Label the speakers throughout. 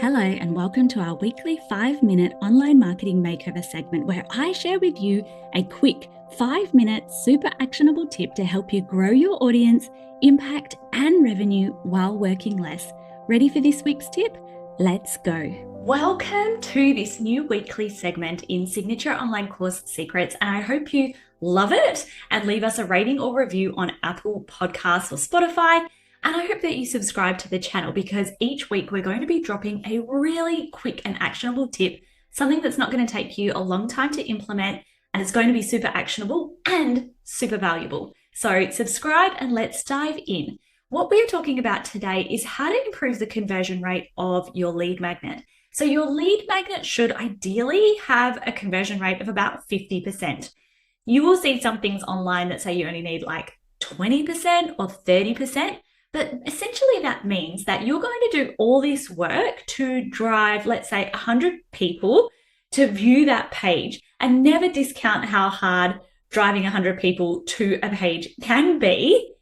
Speaker 1: Hello, and welcome to our weekly 5-minute online marketing makeover segment where I share with you a quick 5-minute super actionable tip to help you grow your audience, impact, and revenue while working less. Ready for this week's tip? Let's go. Welcome to this new weekly segment in Signature Online Course Secrets, and I hope you love it and leave us a rating or review on Apple Podcasts or Spotify. And I hope that you subscribe to the channel because each week we're going to be dropping a really quick and actionable tip, something that's not going to take you a long time to implement, and it's going to be super actionable and super valuable. So subscribe and let's dive in. What we are talking about today is how to improve the conversion rate of your lead magnet. So your lead magnet should ideally have a conversion rate of about 50%. You will see some things online that say you only need like 20% or 30%. But essentially that means that you're going to do all this work to drive, let's say, 100 people to view that page, and never discount how hard driving 100 people to a page can be.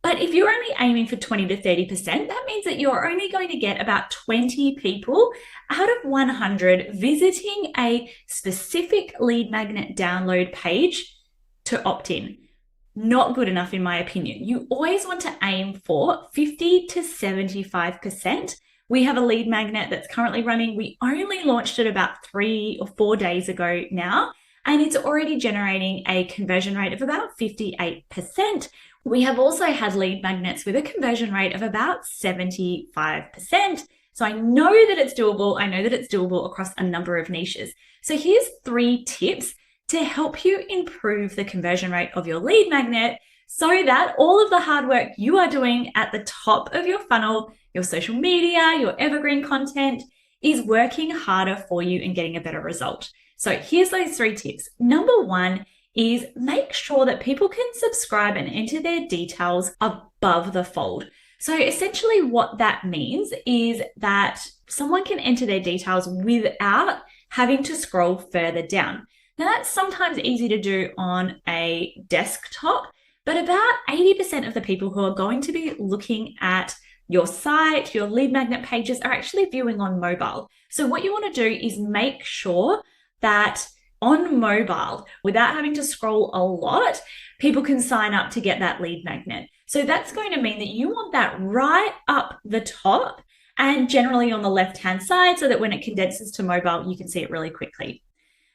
Speaker 1: But if you're only aiming for 20 to 30%, that means that you're only going to get about 20 people out of 100 visiting a specific lead magnet download page to opt in. Not good enough, in my opinion. You always want to aim for 50 to 75%. We have a lead magnet that's currently running. We only launched it about 3 or 4 days ago now, and it's already generating a conversion rate of about 58%. We have also had lead magnets with a conversion rate of about 75%. So I know that it's doable. I know that it's doable across a number of niches. So here's 3 tips to help you improve the conversion rate of your lead magnet so that all of the hard work you are doing at the top of your funnel, your social media, your evergreen content, is working harder for you and getting a better result. So here's those 3 tips. Number 1 is make sure that people can subscribe and enter their details above the fold. So essentially what that means is that someone can enter their details without having to scroll further down. Now that's sometimes easy to do on a desktop, but about 80% of the people who are going to be looking at your site, your lead magnet pages, are actually viewing on mobile. So what you want to do is make sure that on mobile, without having to scroll a lot, people can sign up to get that lead magnet. So that's going to mean that you want that right up the top and generally on the left-hand side so that when it condenses to mobile, you can see it really quickly.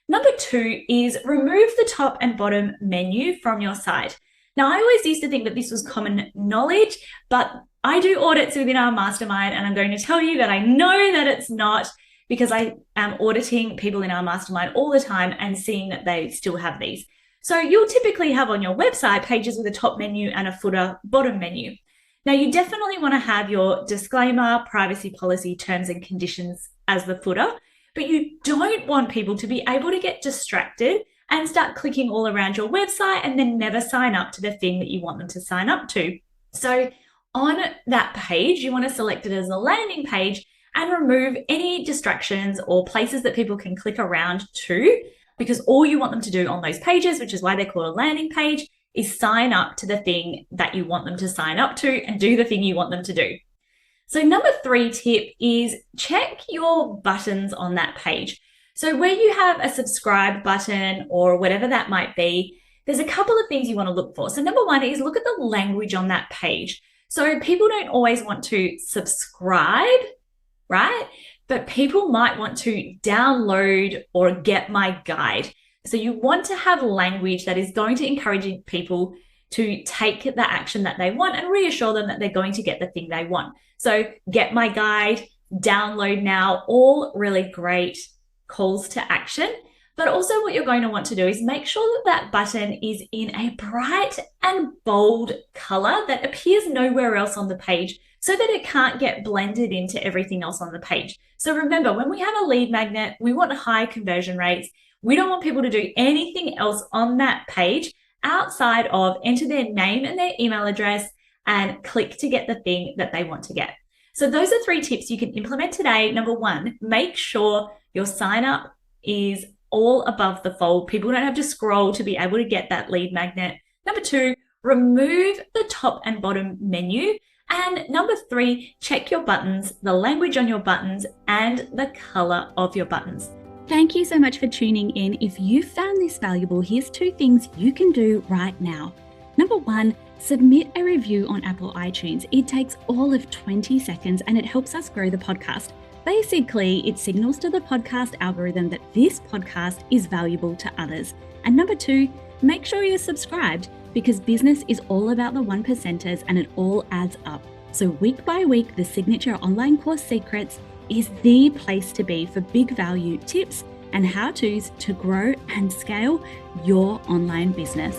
Speaker 1: Number 2 is remove the top and bottom menu from your site. Now, I always used to think that this was common knowledge, but I do audits within our mastermind, and I'm going to tell you that I know that it's not, because I am auditing people in our mastermind all the time and seeing that they still have these. So you'll typically have on your website pages with a top menu and a footer bottom menu. Now, you definitely want to have your disclaimer, privacy policy, terms and conditions as the footer, but you don't want people to be able to get distracted and start clicking all around your website and then never sign up to the thing that you want them to sign up to. So on that page, you want to select it as a landing page and remove any distractions or places that people can click around to, because all you want them to do on those pages, which is why they're called a landing page, is sign up to the thing that you want them to sign up to and do the thing you want them to do. So number 3 tip is check your buttons on that page. So where you have a subscribe button or whatever that might be, there's a couple of things you want to look for. So number 1 is look at the language on that page. So people don't always want to subscribe, right? But people might want to download or get my guide. So you want to have language that is going to encourage people to take the action that they want and reassure them that they're going to get the thing they want. So get my guide, download now, all really great calls to action. But also what you're going to want to do is make sure that that button is in a bright and bold color that appears nowhere else on the page so that it can't get blended into everything else on the page. So remember, when we have a lead magnet, we want high conversion rates. We don't want people to do anything else on that page outside of enter their name and their email address and click to get the thing that they want to get. So those are 3 tips you can implement today. Number 1, make sure your sign up is all above the fold. People don't have to scroll to be able to get that lead magnet. Number 2, remove the top and bottom menu And number 3, check your buttons, the language on your buttons, and the color of your buttons. Thank you so much for tuning in. If you found this valuable, here's 2 things you can do right now. Number 1, submit a review on Apple iTunes. It takes all of 20 seconds and it helps us grow the podcast. Basically, it signals to the podcast algorithm that this podcast is valuable to others. And number 2, make sure you're subscribed because business is all about the 1%ers and it all adds up. So week by week, the Signature Online Course Secrets is the place to be for big value tips and how-tos to grow and scale your online business.